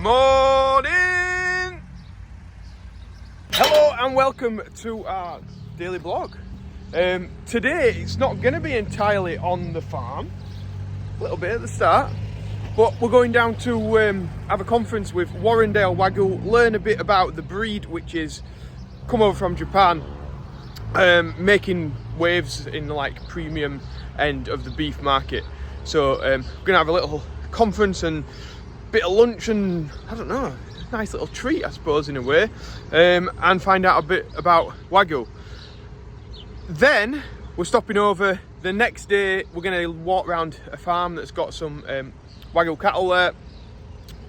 Morning! Hello and welcome to our daily vlog. Today it's not going to be entirely on the farm, a little bit at the start, but we're going down to have a conference with Warrendale Wagyu, learn a bit about the breed which is come over from Japan, making waves in the like premium end of the beef market. So we're going to have a little conference and bit of lunch and I don't know, nice little treat I suppose in a way, and find out a bit about Wagyu. Then we're stopping over. The next day we're going to walk around a farm that's got some Wagyu cattle there,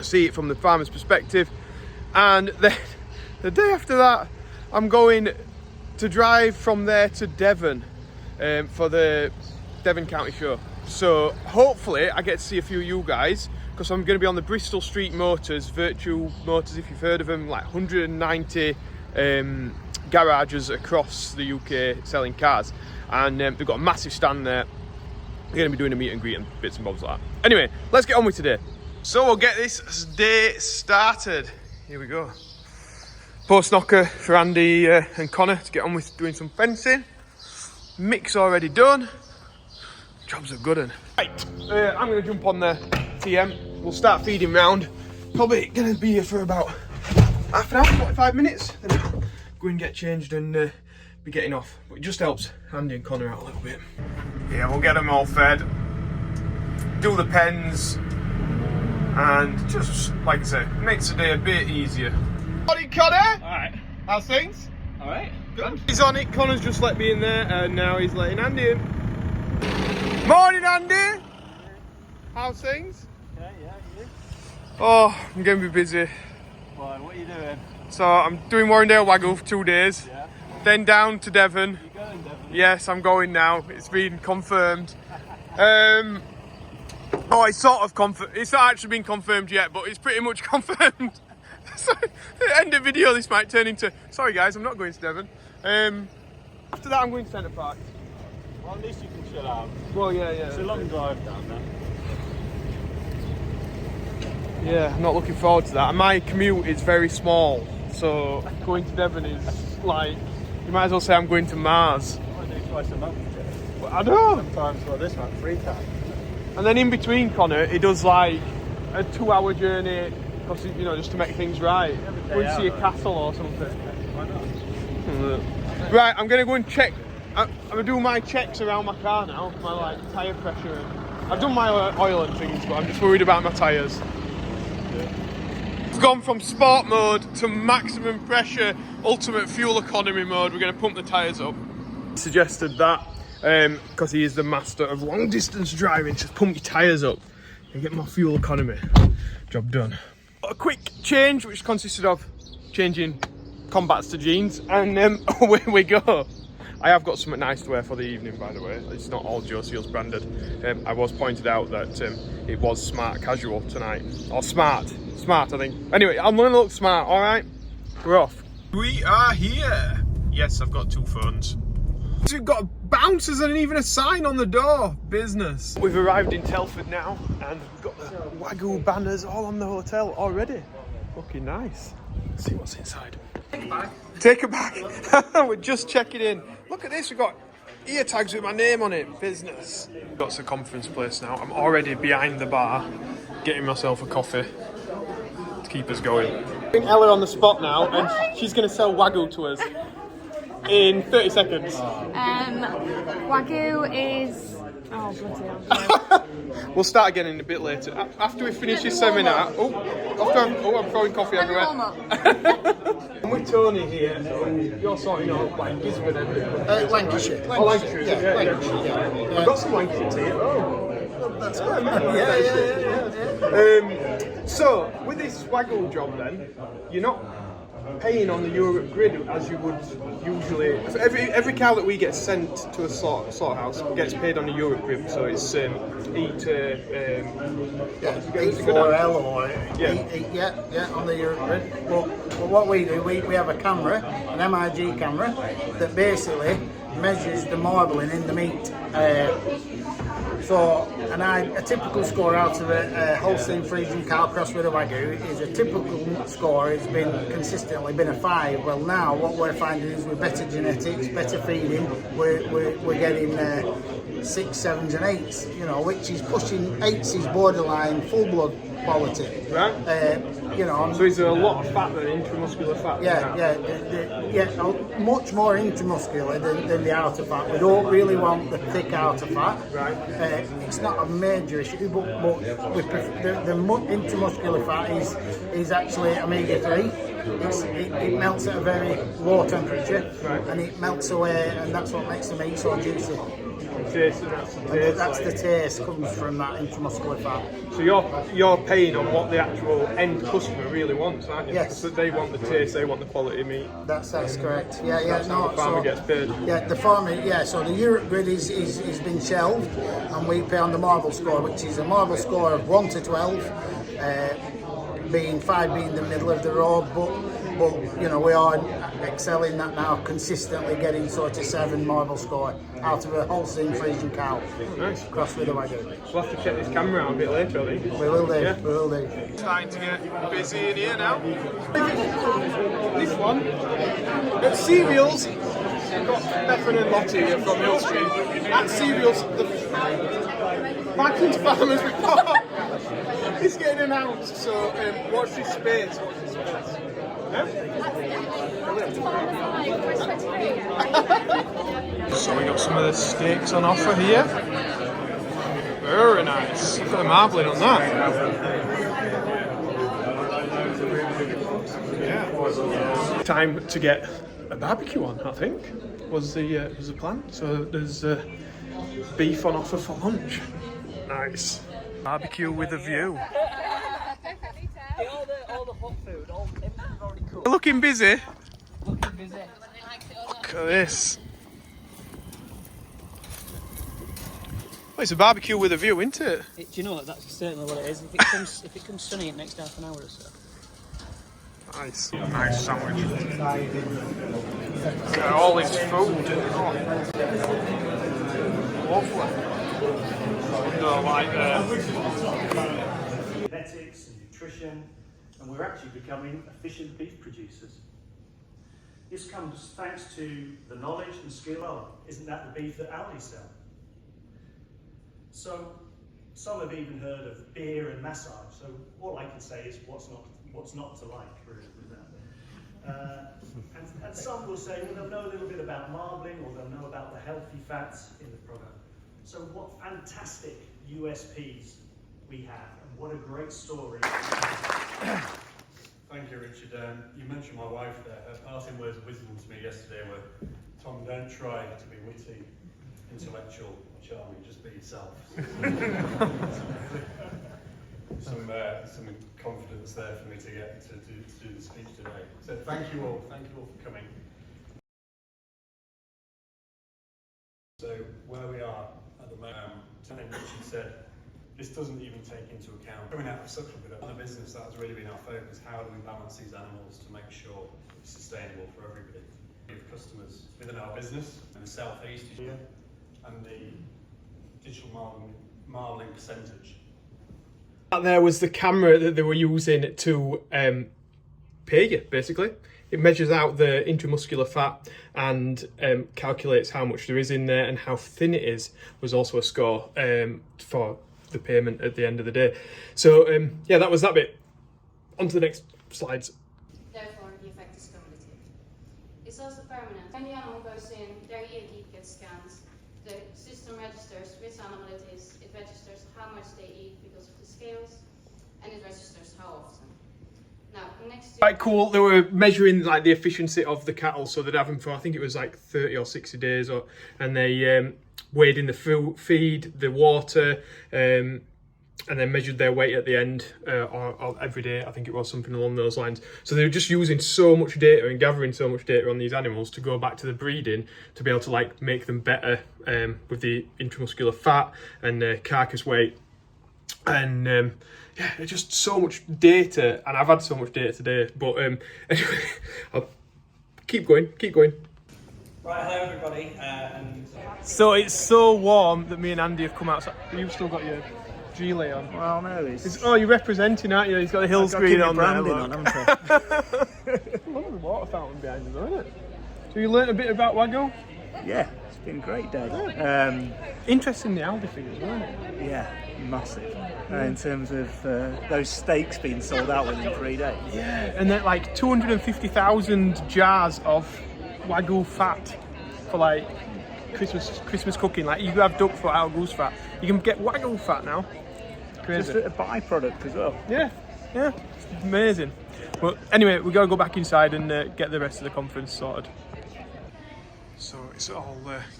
see it from the farmer's perspective, and then the day after that I'm going to drive from there to Devon for the Devon County Show. So hopefully I get to see a few of you guys, because I'm going to be on the Bristol Street Motors, Virtual Motors if you've heard of them, like 190 garages across the UK selling cars, and they've got a massive stand there. They're going to be doing a meet and greet and bits and bobs like that. Anyway, let's get on with today. So we'll get this day started. Here we go. Post knocker for Andy and Connor to get on with doing some fencing. Mix already done. Jobs are good. Right, I'm going to jump on the TM. We'll start feeding round. Probably going to be here for about half an hour, 45 minutes. Then I'll go and get changed and be getting off. But it just helps Andy and Connor out a little bit. Yeah, we'll get them all fed, do the pens, and just, like I say, makes the day a bit easier. Morning, Connor! Alright. How's things? Alright. Good. He's on it. Connor's just let me in there, and now he's letting Andy in. Morning, Andy! How's things? Yeah, you? Oh, I'm going to be busy. Why, what are you doing? So I'm doing Warrendale Wagyu for 2 days. Yeah. Then down to Devon. You going, Devon? Yes, I'm going now. It's been confirmed. Oh, it's sort of confirmed. It's not actually been confirmed yet, but it's pretty much confirmed. So, at the end of the video, this might turn into, sorry guys, I'm not going to Devon. After that, I'm going to Te Pari. Well, at least you can chill out. Well, yeah. It's a long drive down there. Yeah, I'm not looking forward to that. And my commute is very small, so going to Devon is like, you might as well say I'm going to Mars. I do twice a month. Well, I know. Sometimes for this month, 3 times. And then in between, Connor, he does like a 2-hour journey, because you know, just to make things right. Go and see a castle or something. Why not? Right, I'm gonna go and check. I'm gonna do my checks around my car now, my like tyre pressure. I've done my oil and things, but I'm just worried about my tyres. It's gone from sport mode to maximum pressure, ultimate fuel economy mode. We're gonna pump the tyres up. Suggested that because he is the master of long distance driving. Just pump your tyres up and get more fuel economy. Job done. A quick change, which consisted of changing combats to jeans, and away we go. I have got something nice to wear for the evening, by the way. It's not all Joe Seals branded. I was pointed out that it was smart casual tonight, or smart, I think. Anyway, I'm gonna look smart. All right, we're off. We are here. Yes, I've got 2 phones. So we've got bouncers and even a sign on the door. Business. We've arrived in Telford now, and we've got the Wagyu banners all on the hotel already. Looking nice. Let's see what's inside. Take a bag. Take a bag. We're just checking in. Look at this. We've got ear tags with my name on it. Business. Got to the conference place now. I'm already behind the bar, getting myself a coffee to keep us going. Putting Ella on the spot now, and she's going to sell Wagyu to us in 30 seconds. Wagyu is... Oh, bloody hell. We'll start again in a bit later. After we finish this seminar... I'm throwing coffee everywhere. I'm with Tony here, and you're sorting out like Gisborne and... Lancashire. Oh, Lancashire. Yeah, Lancashire, yeah. I've got some Lancashire tea. Oh, that's good. Yeah. So, with this Wagyu job then, you're not paying on the Europe grid as you would usually. Every cow that we get sent to a slaughterhouse gets paid on the Europe grid, so it's E4L or on the Europe grid. But what we do, we have a camera, an MIG camera, that basically measures the marbling in the meat. So, a typical score out of a Holstein Friesian cow crossed with a Wagyu is a typical score has been consistently been a 5. Well, now what we're finding is with better genetics, better feeding, we're getting 6, 7s and 8s. You know, which is pushing 8s is borderline full blood quality. Right. You know. So is there a lot of fat, then intramuscular fat? Yeah, much more intramuscular than the outer fat. We don't really want the thick outer fat. Right. It's not a major issue, but we prefer, the intramuscular fat is actually omega-3. It melts at a very low temperature, right, and it melts away, and that's what makes the meat so juicy. That's the taste comes from that intramuscular fat. So you're paying on what the actual end customer really wants, aren't you? Yes. So they want the taste, they want the quality meat. That's correct. Yeah. That's how the farmer gets paid. Yeah, the farmer. Yeah. So the Europe grid is been shelved, and we pay on the marble score, which is a marble score of 1 to 12, being 5 being the middle of the road, but you know, we are excelling that now, consistently getting sort of 7 marble score out of a Holstein Friesian cow. Nice. Crossed with a Wagyu. We'll have to check this camera out a bit later, I think. We will do. Yeah. We will do. Starting to get busy in here now. This one, cereals. We've got Bethan and Lottie here from Hill Street. At cereals, the Vikings Farmers Report is getting announced. So watch this space. Watch this space. So we got some of the steaks on offer here. Very nice. Look at the marbling on that. Yeah. Time to get a barbecue on, I think, was the plan. So there's beef on offer for lunch. Nice. Barbecue with a view. All the hot food, everything's already cooked. Looking busy. Looking busy. Look at this. Well, it's a barbecue with a view, isn't it? Do you know what? That's certainly what it is. If it comes sunny in the next half an hour or so. Nice. Nice sandwich. All this food. Oh. Lovely. No, like genetics and nutrition, and we're actually becoming efficient beef producers. This comes thanks to the knowledge and skill of, isn't that the beef that Aldi sell? So, some have even heard of beer and massage, so all I can say is what's not to like, really, with that. And some will say, well, they'll know a little bit about marbling, or they'll know about the healthy fats in the product. So what fantastic USPs we have, and what a great story. Thank you, Richard. You mentioned my wife there. Her parting words of wisdom to me yesterday were, Tom, don't try to be witty, intellectual, or charming, just be yourself. Some confidence there for me to get to do the speech today. So thank you all for coming. So where we are at the moment, something Richard said, this doesn't even take into account coming out of such a bit of the business. That has really been our focus. How do we balance these animals to make sure it's sustainable for everybody? We have customers within our business in the southeast here, and the digital marbling percentage. That there was the camera that they were using to pay you, basically. It measures out the intramuscular fat and calculates how much there is in there, and how thin it is was also a score for the payment at the end of the day. So yeah, that was that bit. On to the next slides. Therefore, the effect is cumulative. It's also permanent. When the animal goes in, their EAG gets scanned. The system registers which animal it is. It registers how much they eat because of the scales, and it registers how often. Now, next to Quite cool. They were measuring like the efficiency of the cattle, so they'd have them for, I think it was like 30 or 60 days, and they weighed in the feed, the water, and then measured their weight at the end, or every day. I think it was something along those lines. So they were just using so much data and gathering so much data on these animals to go back to the breeding to be able to like make them better with the intramuscular fat and carcass weight. And yeah, just so much data, and I've had so much data today. But anyway, I'll keep going. Right, hello everybody. So it's so warm that me and Andy have come outside. You've still got your gilet on. Well, no, Oh, you're representing, aren't you? He's got the hill screen on there. branding on, haven't I? Love the water fountain behind us, isn't it? So you learnt a bit about Wagyu? Yeah, it's been a great day. Interesting the Aldi figures, weren't it? Yeah, massive. In terms of those steaks being sold out within 3 days. Yeah, and then like 250,000 jars of Wagyu fat for like Christmas cooking. Like you have duck fat out of goose fat. You can get Wagyu fat now. Crazy. Just a byproduct as well. Yeah, it's amazing. But anyway, we've got to go back inside and get the rest of the conference sorted. So it's all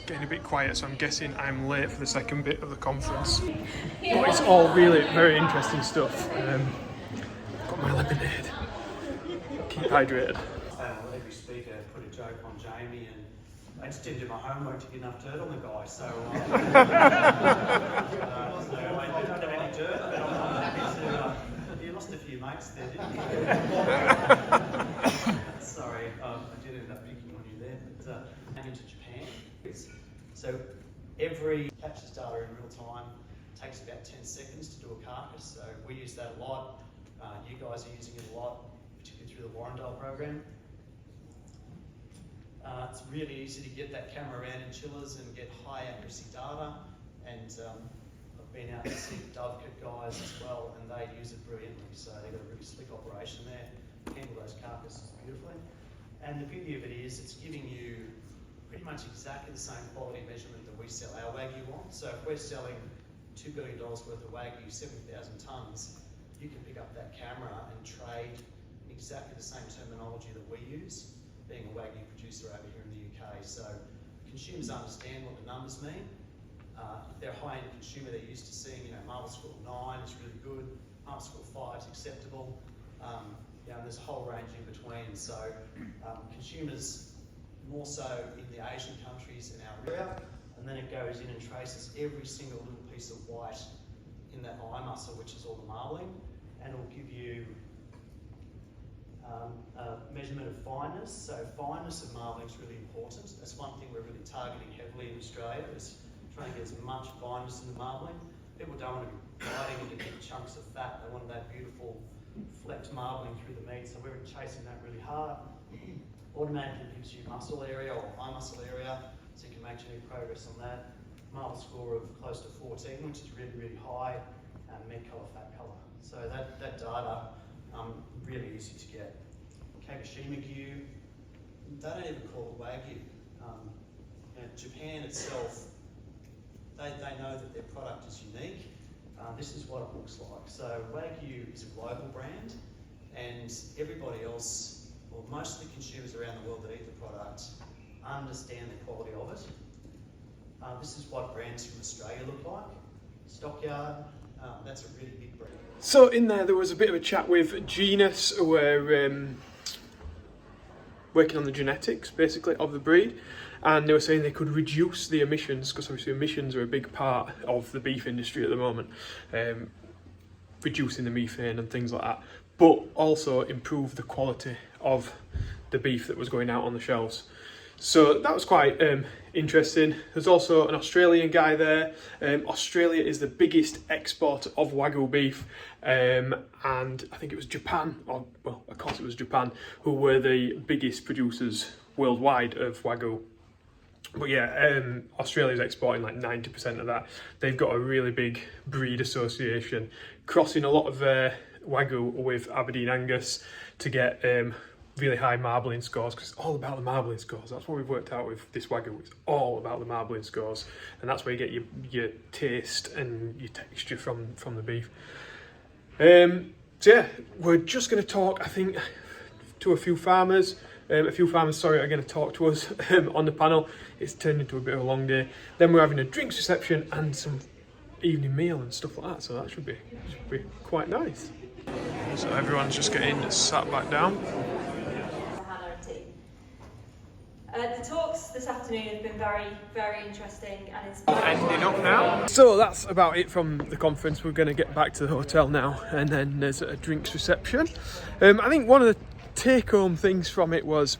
getting a bit quiet, so I'm guessing I'm late for the second bit of the conference. But it's all really very interesting stuff. Got my lemonade. Keep hydrated. Every speaker put a joke on Jamie, and I just didn't do my homework to get enough dirt on the guy. So, so I don't have any dirt, but I'm happy to. You lost a few mates there, didn't you? Sorry, I did end up picking on you there. But into Japan. So every captures data in real time. Takes about 10 seconds to do a carcass. So we use that a lot. You guys are using it a lot, particularly through the Warrendale program. It's really easy to get that camera around in chillers and get high accuracy data. And I've been out to see the Dovecote guys as well, and they use it brilliantly. So they've got a really slick operation there, handle those carcasses beautifully. And the beauty of it is it's giving you pretty much exactly the same quality measurement that we sell our Wagyu on. So if we're selling $2 billion worth of Wagyu, 70,000 tonnes, you can pick up that camera and trade exactly the same terminology that we use, being a Wagyu producer over here in the UK. So consumers understand what the numbers mean. If they're a high-end consumer, they're used to seeing, marble score 9 is really good, marble score 5 is acceptable. And there's a whole range in between. So consumers, more so in the Asian countries in our area, and then it goes in and traces every single little piece of white in that eye muscle, which is all the marbling, and it'll give you a measurement of fineness. So fineness of marbling is really important. That's one thing we're really targeting heavily in Australia, is trying to get as much fineness in the marbling. People don't want to be biting into big chunks of fat. They want that beautiful flecked marbling through the meat, so we're chasing that really hard. Automatically gives you muscle area or eye muscle area, so you can make genetic progress on that. Marble score of close to 14, which is really, really high, and meat colour, fat colour. So that data, really easy to get. Kagoshima Gyu, they don't even call it Wagyu. Japan itself, they know that their product is unique. This is what it looks like. So Wagyu is a global brand, and everybody else, or most of the consumers around the world that eat the product, understand the quality of it. This is what brands from Australia look like. Stockyard, that's a really big brand. So in there was a bit of a chat with Genus, who were working on the genetics, basically, of the breed. And they were saying they could reduce the emissions, because obviously emissions are a big part of the beef industry at the moment, reducing the methane and things like that, but also improve the quality of the beef that was going out on the shelves. So that was quite interesting. There's also an Australian guy there. Australia is the biggest exporter of Wagyu beef, and I think it was Japan, or well, of course it was Japan, who were the biggest producers worldwide of Wagyu. But yeah, Australia's exporting like 90% of that. They've got a really big breed association, crossing a lot of Wagyu with Aberdeen Angus to get really high marbling scores, because it's all about the marbling scores. That's what we've worked out with this Wagyu. It's all about the marbling scores, and that's where you get your taste and your texture from the beef. So yeah, we're just going to talk, I think, to a few farmers. A few farmers, sorry, are going to talk to us on the panel. It's turned into a bit of a long day. Then we're having a drinks reception and some evening meal and stuff like that. So that should be quite nice. So everyone's just getting sat back down. The talks this afternoon have been very, very interesting and inspiring. Ending up now. So that's about it from the conference. We're going to get back to the hotel now, and then there's a drinks reception. I think one of the take-home things from it was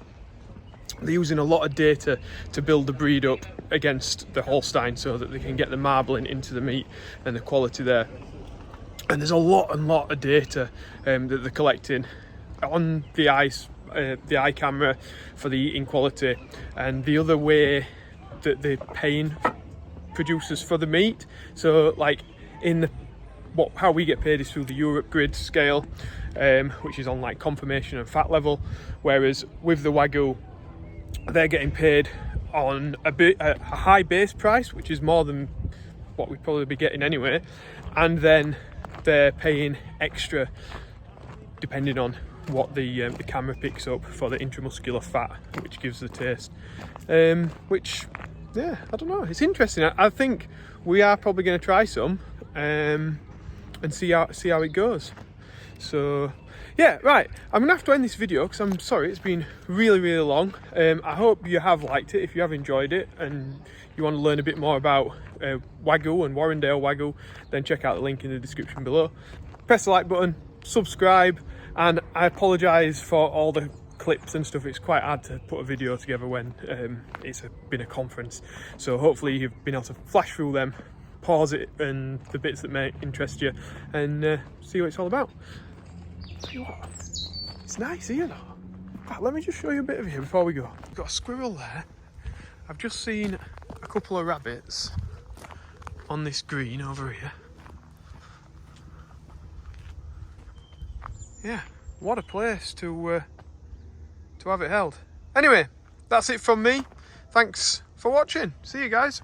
they're using a lot of data to build the breed up against the Holstein so that they can get the marbling into the meat and the quality there. And there's a lot of data that they're collecting on the eye camera for the eating quality, and the other way that they're paying producers for the meat. So like how we get paid is through the Europe grid scale, which is on like conformation and fat level, whereas with the Wagyu they're getting paid on a high base price, which is more than what we'd probably be getting anyway, and then they're paying extra depending on what the camera picks up for the intramuscular fat, which gives the taste. Which, yeah, I don't know, it's interesting. I think we are probably going to try some and see how it goes. So yeah, right, I'm gonna have to end this video because I'm sorry it's been really long. I hope you have liked it. If you have enjoyed it and you want to learn a bit more about Wagyu and Warrendale Wagyu, then check out the link in the description below. Press the like button, subscribe, and I apologise for all the clips and stuff. It's quite hard to put a video together when it's been a conference, so hopefully you've been able to flash through them, pause it and the bits that may interest you, and see what it's all about. Tell you what, it's nice here though. In fact, let me just show you a bit of here before we go. We've got a squirrel there. I've just seen a couple of rabbits on this green over here. Yeah, what a place to have it held. Anyway, that's it from me. Thanks for watching. See you guys.